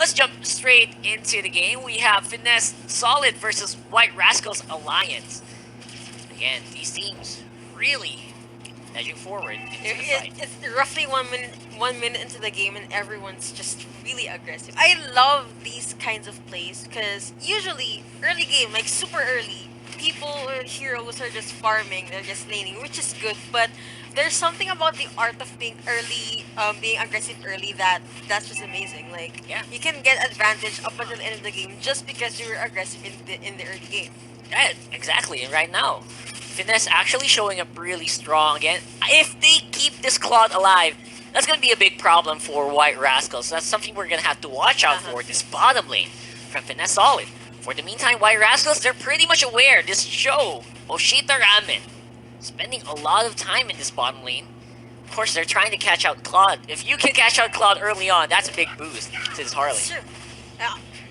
let's jump straight into the game. We have Finesse Solid versus White Rascals Alliance. Again, these teams really edging forward into the fight. It's roughly 1 minute into the game, and everyone's just really aggressive. I love these kinds of plays because usually early game, like super early, people or heroes are just farming, they're just laning, which is good. But there's something about the art of being early, being aggressive early that's just amazing. Like Yeah. you can get advantage up until the end of the game just because you were aggressive in the early game. Yeah, exactly. And right now, Finesse actually showing up really strong again. If they keep this Claude alive, that's going to be a big problem for White Rascals. That's something we're going to have to watch out for, this bottom lane from Finesse Solid. For the meantime, White Rascals, they're pretty much aware. This show, Oshita Ramen, spending a lot of time in this bottom lane. Of course, they're trying to catch out Claude. If you can catch out Claude early on, that's a big boost to this Harley. It's true.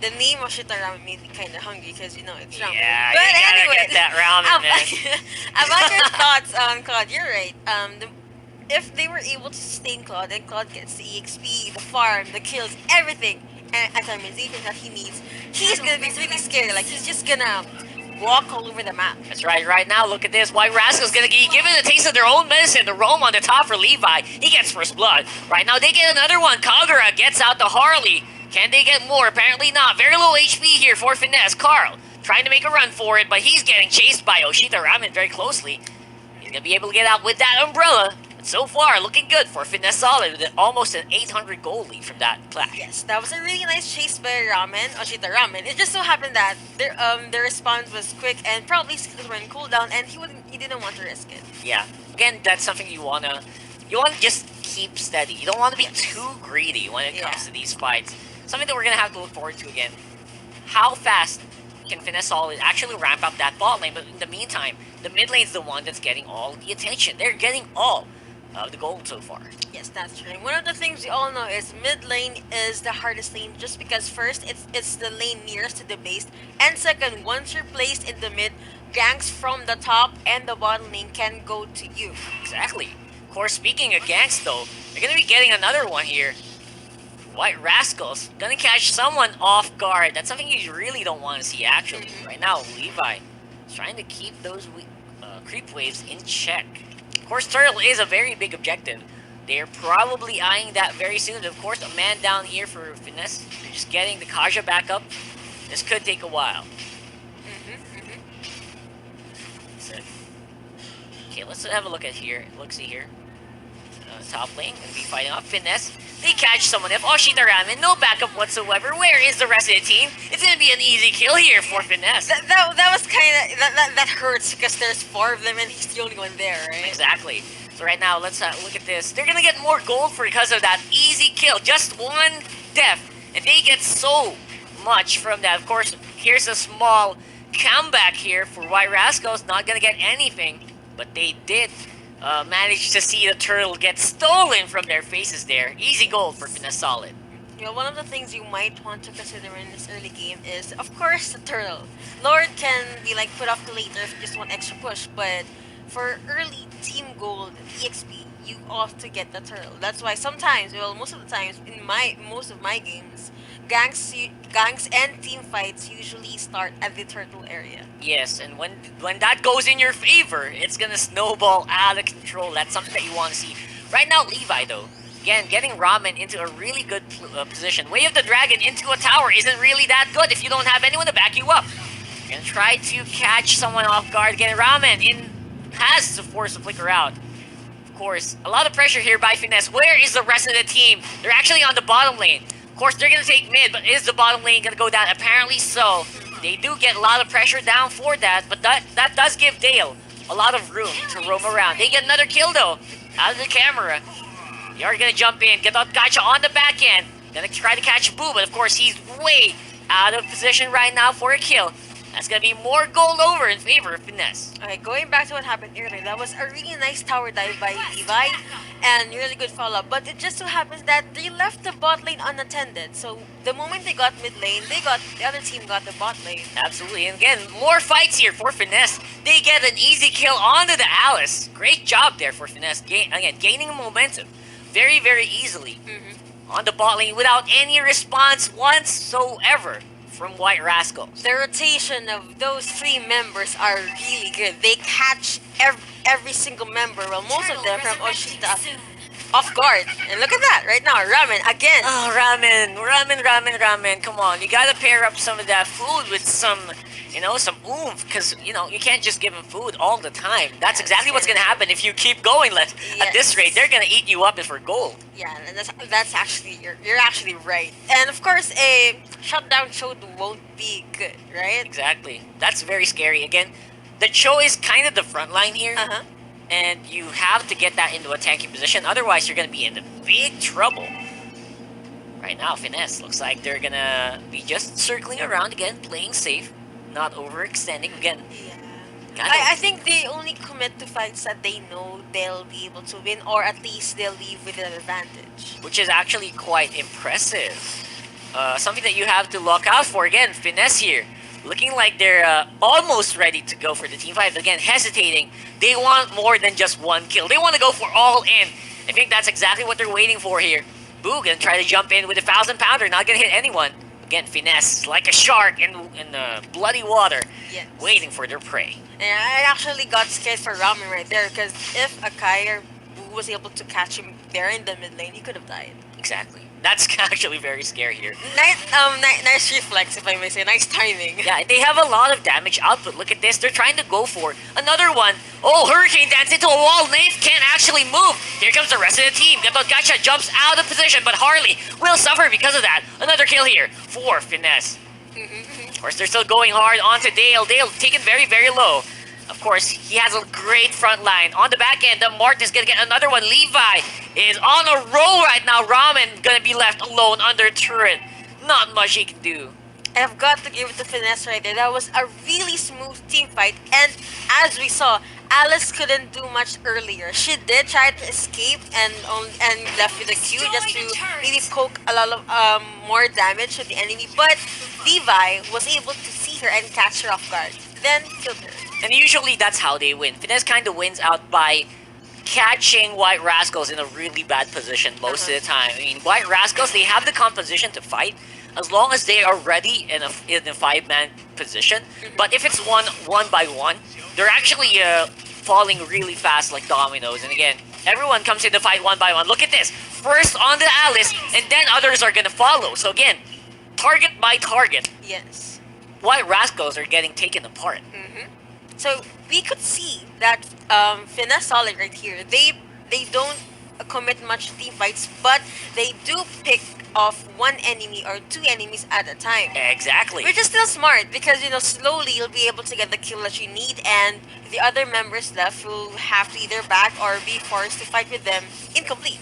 The name of Shitaramen made me kind of hungry because you know it's ramen. Yeah, But you gotta anyway, get that ramen, man. about your thoughts on Claude, you're right. If they were able to sustain Claude, and Claude gets the EXP, the farm, the kills, everything, and itemization that he needs, he's gonna be really scared. Like he's just gonna walk all over the map. That's right. Right now, look at this. White Rascal's gonna be given a taste of their own medicine to roam on the top for Levi. He gets first blood. Right now, they get another one. Kagura gets out the Harley. Can they get more? Apparently not. Very low HP here for Finesse. Carl trying to make a run for it, but he's getting chased by Oshita Ramen very closely. He's gonna be able to get out with that umbrella. But so far, looking good for Finesse Solid with almost an 800 gold lead from that clash. Yes, that was a really nice chase by Ramen, Oshita Ramen. It just so happened that their response was quick and probably skills were in cooldown, and he didn't want to risk it. Yeah. Again, that's something you wanna just keep steady. You don't want to be too greedy when it comes to these fights. Something that we're gonna have to look forward to again. How fast can Finesse Solid actually ramp up that bot lane? But in the meantime, the mid lane's the one that's getting all the attention. They're getting all of the gold so far. Yes, that's true. One of the things we all know is mid lane is the hardest lane just because first it's the lane nearest to the base, and second, once you're placed in the mid, ganks from the top and the bottom lane can go to you. Exactly. Of course, speaking of ganks though, they're gonna be getting another one here. White Rascals gonna catch someone off guard. That's something you really don't want to see actually. Right now, Levi is trying to keep those creep waves in check. Of course, Turtle is a very big objective. They're probably eyeing that very soon. Of course, a man down here for Finesse. They're just getting the Kaja back up. This could take a while. So, okay, let's have a look at here. See here. Top lane gonna be fighting off Finesse. They catch someone else. Oshita Ramen, no backup whatsoever. Where is the rest of the team? It's gonna be an easy kill here for Finesse. That was kind of that hurts because there's 4 of them and he's the only one there, right? Exactly. So right now, let's look at this. They're gonna get more gold because of that easy kill. Just one death, and they get so much from that. Of course, here's a small comeback here for White Rascals. Not gonna get anything, but they did manage to see the turtle get stolen from their faces there. Easy gold for Finesse Solid. You know, one of the things you might want to consider in this early game is, of course, the turtle. Lord can be like put off to later if you just want extra push, but for early team gold EXP, you ought to get the turtle. That's why sometimes, well, most of the times in most of my games, ganks and team fights usually start at the turtle area. Yes, and when that goes in your favor, it's gonna snowball out of control. That's something that you want to see. Right now, Levi though, again, getting Ramen into a really good position. Way of the Dragon into a tower isn't really that good if you don't have anyone to back you up. You're gonna try to catch someone off guard. Again, Ramen has to force the flicker out. Of course, a lot of pressure here by Finesse. Where is the rest of the team? They're actually on the bottom lane. Of course, they're gonna take mid, but is the bottom lane gonna go down? Apparently so. They do get a lot of pressure down for that, but that does give Dale a lot of room to roam around. They get another kill though, out of the camera. They are gonna jump in, get that gotcha on the back end. Gonna try to catch Boo, but of course he's way out of position right now for a kill. That's gonna be more gold over in favor of Finesse. Okay, going back to what happened earlier, that was a really nice tower dive by Levi and really good follow-up. But it just so happens that they left the bot lane unattended. So the moment they got mid lane, the other team got the bot lane. Absolutely, and again, more fights here for Finesse. They get an easy kill onto the Alice. Great job there for Finesse. Again, gaining momentum very, very easily on the bot lane without any response whatsoever from White Rascals. The rotation of those three members are really good. They catch every single member, well, most of them from Oshita off guard. And look at that right now, Ramen again. Oh, ramen. Come on, you gotta pair up some of that food with some, some oomph, because, you can't just give them food all the time. That's exactly what's gonna happen if you keep going at this rate. They're gonna eat you up for gold. Yeah, and that's actually, you're actually right. And of course, a shutdown show won't be good, right? Exactly. That's very scary. Again, the Cho is kind of the front line here. Uh-huh. And you have to get that into a tanky position, otherwise you're going to be in big trouble. Right now, Finesse looks like they're going to be just circling around again, playing safe, not overextending again. Yeah. I think they only commit to fights that they know they'll be able to win, or at least they'll leave with an advantage. Which is actually quite impressive. Something that you have to look out for. Again, Finesse here, looking like they're almost ready to go for the team fight. Again, hesitating. They want more than just one kill. They want to go for all in. I think that's exactly what they're waiting for here. Boo gonna try to jump in with a 1,000-pounder. Not gonna hit anyone. Again, Finesse, like a shark in bloody water, waiting for their prey. And I actually got scared for Ramen right there, because if Akai or Boo was able to catch him there in the mid lane, he could have died. Exactly. That's actually very scary here. Nice reflex, if I may say. Nice timing. Yeah, they have a lot of damage output. Look at this. They're trying to go for another one. Oh, Hurricane Dance into a wall. Nath can't actually move. Here comes the rest of the team. Gacha jumps out of position, but Harley will suffer because of that. Another kill here for Finesse. Of course, they're still going hard onto Dale. Dale taken very, very low. Of course, he has a great front line. On the back end, the Martin is going to get another one. Levi is on a roll right now. Ramen going to be left alone under a turret. Not much he can do. I've got to give it to Finesse right there. That was a really smooth team fight. And as we saw, Alice couldn't do much earlier. She did try to escape and left with a Q just to maybe poke a lot of more damage to the enemy. But Levi was able to see her and catch her off guard. Then killed her. And usually that's how they win. Finesse kind of wins out by catching White Rascals in a really bad position most of the time. I mean, White Rascals, they have the composition to fight as long as they are ready in a 5-man position. But if it's one by one, they're actually falling really fast like dominoes. And again, everyone comes in the fight one by one. Look at this. First on the Alice, and then others are going to follow. So again, target by target. Yes. White Rascals are getting taken apart. So we could see that Finesse Solid right here, they don't commit much team fights, but they do pick off one enemy or two enemies at a time. Exactly. Which is still smart, because slowly you'll be able to get the kill that you need, and the other members left will have to either back or be forced to fight with them incomplete.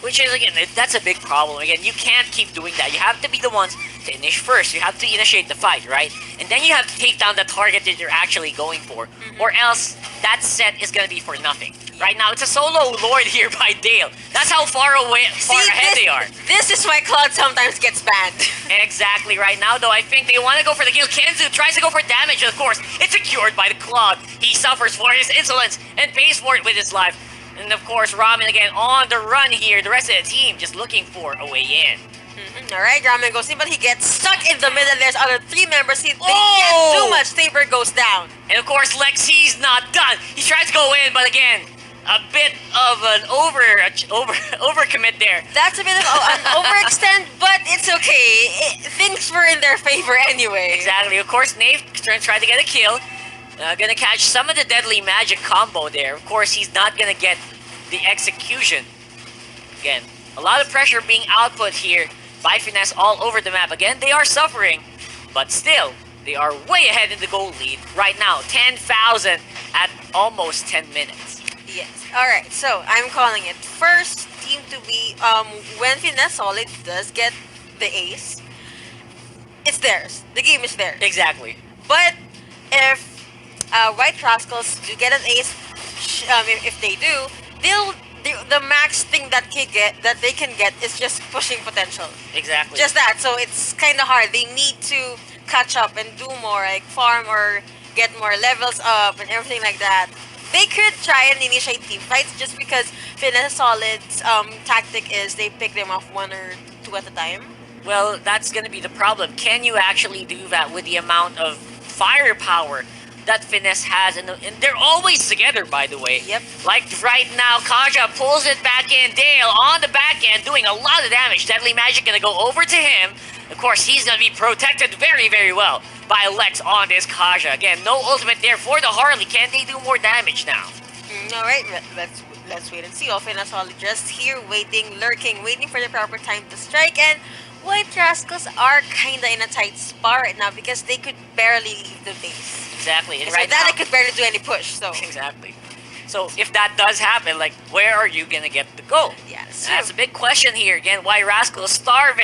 Which is, again, that's a big problem. Again, you can't keep doing that. You have to be the ones to initiate first. You have to initiate the fight, right? And then you have to take down the target that you're actually going for. Or else, that set is going to be for nothing. Right now, it's a solo lord here by Dale. That's how far ahead they are. This is why Cloud sometimes gets banned. Exactly. Right now, though, I think they want to go for the kill. Kenzu tries to go for damage, of course. It's secured by the Cloud. He suffers for his insolence and pays for it with his life. And of course, Ramen again on the run here. The rest of the team just looking for a way in. Alright, Ramen goes in, but he gets stuck in the middle. There's other three members. They can't do much. Saber goes down. And of course, Lexi's not done. He tries to go in, but again, a bit of an overcommit there. That's a bit of an overextend, but it's okay. Things were in their favor anyway. Exactly. Of course, Nave tried to get a kill. Gonna catch some of the deadly magic combo there. Of course, he's not gonna get the execution. Again, a lot of pressure being output here by Finesse all over the map. Again, they are suffering, but still, they are way ahead in the goal lead right now. 10,000 at almost 10 minutes. Yes. Alright, so I'm calling it. First team to be, when Finesse Solid does get the ace, it's theirs. The game is theirs. Exactly. But if White Rascals do get an ace, if they do, the max thing that they can get is just pushing potential. Exactly. Just that. So it's kind of hard. They need to catch up and do more, like farm or get more levels up and everything like that. They could try and initiate team fights, just because Finesse Solid's tactic is they pick them off one or two at a time. Well, that's gonna be the problem. Can you actually do that with the amount of firepower that Finesse has? And they're always together, by the way. Yep. Like right now, Kaja pulls it back in. Dale on the back end doing a lot of damage. Deadly Magic gonna go over to him. Of course, he's gonna be protected very, very well by Lex on this Kaja. Again, no ultimate there for the Harley. Can they do more damage now? All right, let's wait and see. Finesse just here, waiting, lurking, waiting for the proper time to strike. And White Rascals are kinda in a tight spot right now because they could barely leave the base. Exactly. And So right that now, they could barely do any push. So exactly. So if that does happen, like, where are you gonna get the goal? yeah, That's a big question here. Again, why Rascal starved,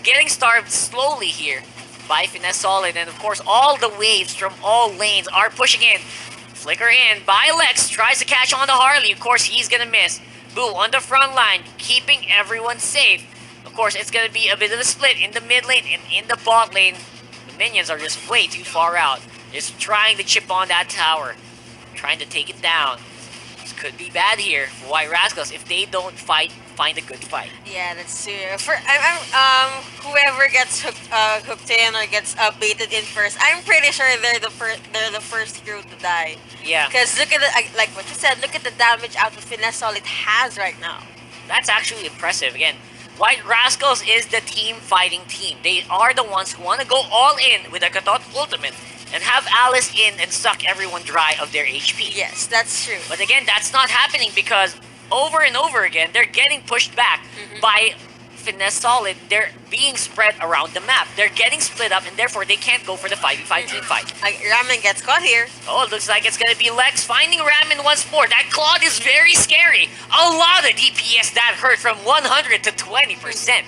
getting starved slowly here by Finesse Solid, and of course all the waves from all lanes are pushing in. Flicker in by Lex, tries to catch on the Harley. Of course, he's gonna miss. Boo on the front line, keeping everyone safe. Of course, it's gonna be a bit of a split in the mid lane and in the bot lane. The minions are just way too far out. Just trying to chip on that tower, trying to take it down. This could be bad here for White Rascals if they don't find a good fight. yeah, that's true. Whoever gets hooked in or gets baited in first, I'm pretty sure they're the first hero to die. Yeah, Because look at like what you said. Look at the damage output Finesse Solid has right now. that's actually impressive. Again, White Rascals is the team fighting team. They are the ones who want to go all in with a Katot ultimate and have Alice in and suck everyone dry of their HP. Yes, that's true. But again, that's not happening because over and over again, they're getting pushed back by Finesse Solid. They're being spread around the map. They're getting split up, and therefore they can't go for the 5v5 team fight. Ramen gets caught here. Oh, it looks like it's gonna be Lex finding Ramen once more. That Claude is very scary. A lot of DPS that hurt from 100 to 20%.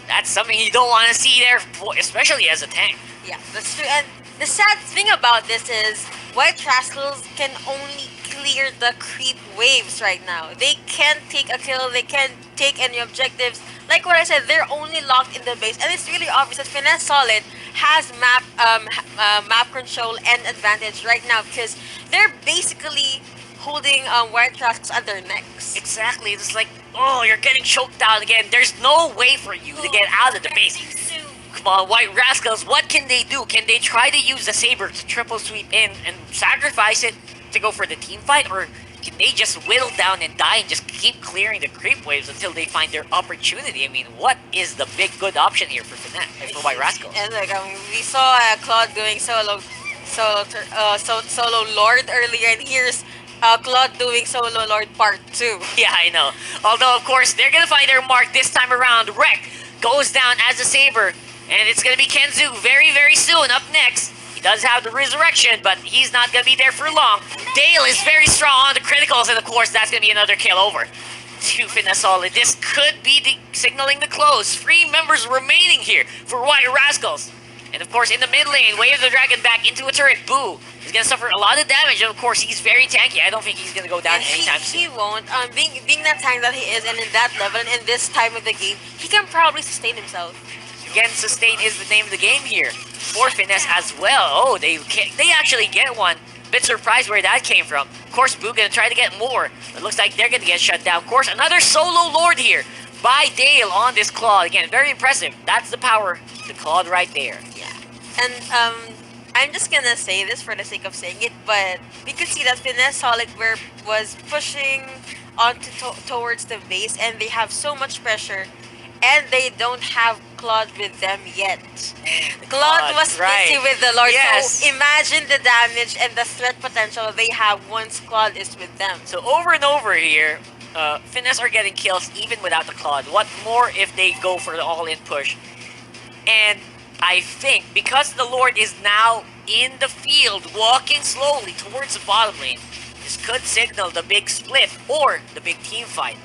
That's something you don't want to see there, especially as a tank. Yeah, that's true. And the sad thing about this is White Rascals can only clear the creep waves right now. They can't take a kill, they can't take any objectives. Like what I said, they're only locked in the base, and it's really obvious that Finesse Solid has map control and advantage right now because they're basically holding White Rascals at their necks. Exactly. It's like, oh, you're getting choked out again. There's no way for you to get out of the base. Come on, White Rascals, what can they do? Can they try to use the Saber to triple sweep in and sacrifice it to go for the team fight? Or can they just whittle down and die and just keep clearing the creep waves until they find their opportunity? I mean, what is the big good option here for Finesse, for White Rascals? And like we saw Claude doing solo Lord earlier, and here's Claude doing solo Lord part 2. Yeah, I know. Although, of course, they're gonna find their mark this time around. Wreck goes down as a Saber, and it's gonna be Kenzu very, very soon up next. He does have the resurrection, but he's not gonna be there for long. Dale is very strong on the criticals, and of course, that's gonna be another kill over to Finesse Solid. This could be signaling the close. 3 members remaining here for White Rascals. And of course, in the mid lane, Wave the Dragon back into a turret. Boo is gonna suffer a lot of damage, and of course, he's very tanky. I don't think he's gonna go down And anytime he soon. won't. Being that tank that he is, and in that level, and in this time of the game, he can probably sustain himself. Again, sustain is the name of the game here for Finesse as well. Oh, they actually get one. Bit surprised where that came from. Of course, Boo gonna try to get more. It looks like they're gonna get shut down. Of course, another solo Lord here by Dale on this Claude. Again, very impressive. That's the power, the Claude right there. Yeah. And I'm just gonna say this for the sake of saying it, but we could see that Finesse Solid was pushing towards the base, and they have so much pressure, and they don't have Claude with them yet. Claude was busy with the Lord, Yes. so imagine the damage and the threat potential they have once Claude is with them. So over and over here, Finesse are getting kills even without the Claude. What more if they go for the all-in push? And I think because the Lord is now in the field, walking slowly towards the bottom lane, this could signal the big split or the big team fight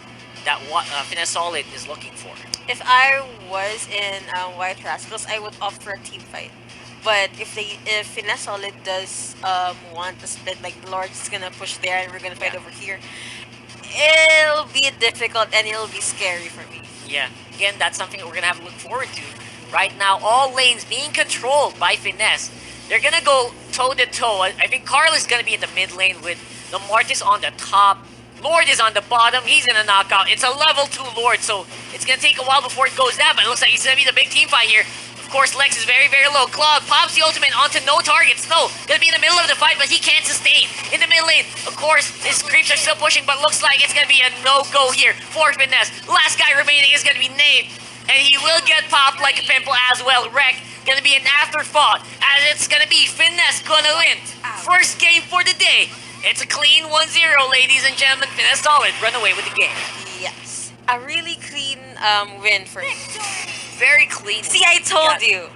that Finesse Solid is looking for. If I was in White Rascals, I would opt for a team fight. But if Finesse Solid does want to split, like the Lord's is gonna push there and we're gonna fight over here, it'll be difficult and it'll be scary for me. Yeah, again, that's something that we're gonna have to look forward to. Right now, all lanes being controlled by Finesse. They're gonna go toe to toe. I think Carl is gonna be in the mid lane with the Mortis on the top Lord is on the bottom. He's gonna knock out. It's a level 2 Lord, so it's gonna take a while before it goes down, but it looks like it's gonna be the big team fight here. Of course, Lex is very, very low. Claude pops the ultimate onto no target. Snow gonna be in the middle of the fight, but he can't sustain. In the mid lane, of course, his creeps are still pushing, but looks like it's gonna be a no-go here for Finesse. Last guy remaining is gonna be named, and he will get popped like a pimple as well. Wreck gonna be an afterthought, as it's gonna be Finesse gonna win. First game for the day. It's a clean 1-0, ladies and gentlemen. Finesse solid, run away with the game. Yes. A really clean win for me. Very clean. See, I told you.